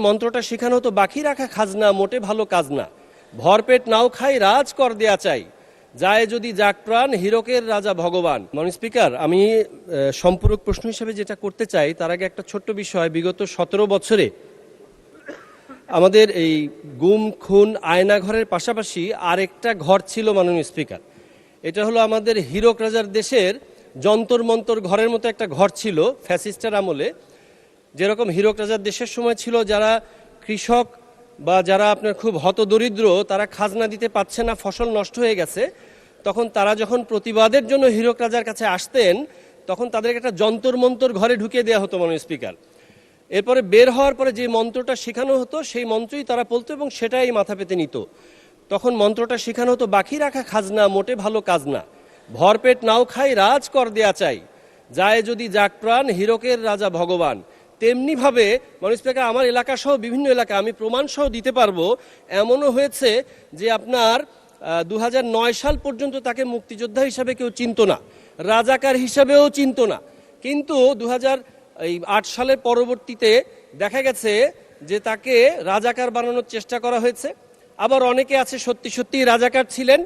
মন্ত্রটা শেখানো হতো বাকি রাখা খাজনা মোটে ভালো কাজ না, ভরপেট নাও খাই রাজ কর দেয়া চাই, যায় যদি যাক প্রাণ হীরকের রাজা ভগবান। মাননীয় স্পিকার, আমি সম্পূরক প্রশ্ন হিসেবে যেটা করতে চাই তার আগে একটা ছোট্ট বিষয়। বিগত 17 বছরে আমাদের এই গুম খুন আয়নাঘরের পাশাপাশি আরেকটা ঘর ছিল মাননীয় স্পিকার। এটা হলো আমাদের হীরক রাজার দেশের যন্তর মন্তর ঘরের মতো একটা ঘর ছিল ফ্যাসিস্টের আমলে। যেরকম হীরক রাজার দেশের সময় ছিল যারা কৃষক বা যারা আপনার খুব হতদরিদ্র, তারা খাজনা দিতে পারছে না, ফসল নষ্ট হয়ে গেছে, তখন তারা যখন প্রতিবাদের জন্য হীরক রাজার কাছে আসতেন তখন তাদেরকে একটা যন্তর মন্তর ঘরে ঢুকিয়ে দেওয়া হতো মাননীয় স্পিকার। এরপরে বের হওয়ার পরে যে মন্ত্রটা শেখানো হতো সেই মন্ত্রই তারা বলতো এবং সেটাই মাথা পেতে নিত। তখন মন্ত্রটা শেখানো হতো বাকি রাখা খাজনা মোটে ভালো কাজ না, ভরপেট নাও খাই রাজ কর দেয়া চাই, যায় যদি যাক প্রাণ হীরকের রাজা ভগবান। তেমনিভাবে মাননীয় স্পিকার, আমার এলাকা সহ বিভিন্ন এলাকা আমি প্রমাণ সহ দিতে পারবো, এমনও হয়েছে যে আপনার 2009 সাল পর্যন্ত তাকে মুক্তিযোদ্ধা হিসাবে কেউ চিনত না, রাজাকার হিসাবেও চিনত না, কিন্তু 2008 সালের পরবর্তীতে দেখা গেছে যে তাকে রাজাকার বানানোর চেষ্টা করা হয়েছে। আবার অনেকে আছে সত্যি সত্যি রাজাকার ছিলেন,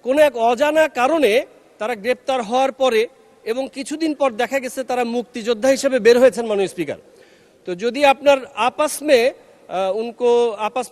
কোনো এক অজানা কারণে তারা গ্রেপ্তার হওয়ার পরে এবং কিছুদিন পর দেখা গেছে তারা মুক্তিযোদ্ধা হিসেবে বের হয়েছেন মাননীয় স্পিকার। তো যদি আপনার আপস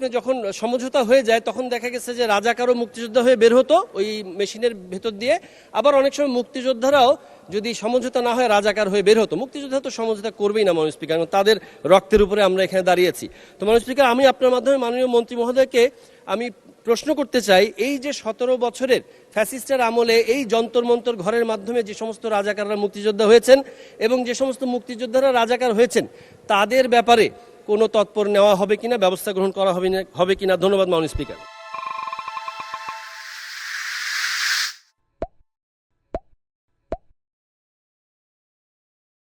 মে যখন সমঝোতা হয়ে যায় তখন দেখা গেছে যে রাজাকারও মুক্তিযোদ্ধা হয়ে বের হতো ওই মেশিনের ভেতর দিয়ে, আবার অনেক সময় মুক্তিযোদ্ধারাও যদি সমঝোতা না হয় রাজাকার হয়ে বের হতো। মুক্তিযোদ্ধা তো সমঝোতা করবেই না মাননীয় স্পিকার, তাদের রক্তের উপরে আমরা এখানে দাঁড়িয়েছি। তো মাননীয় স্পিকার, আমি আপনার মাধ্যমে মাননীয় মন্ত্রী মহোদয়কে আমি প্রশ্ন করতে চাই, এই যে 17 বছরের ফ্যাসিস্টের আমলে এই যন্তর মন্তর ঘরের মাধ্যমে যে সমস্ত রাজাকাররা মুক্তিযোদ্ধা হয়েছেন এবং যে সমস্ত মুক্তিযোদ্ধারা রাজাকার হয়েছেন তাদের ব্যাপারে কোনো তৎপর নেওয়া হবে কিনা, ব্যবস্থা গ্রহণ করা হবে কিনা? ধন্যবাদ মাননীয় স্পিকার।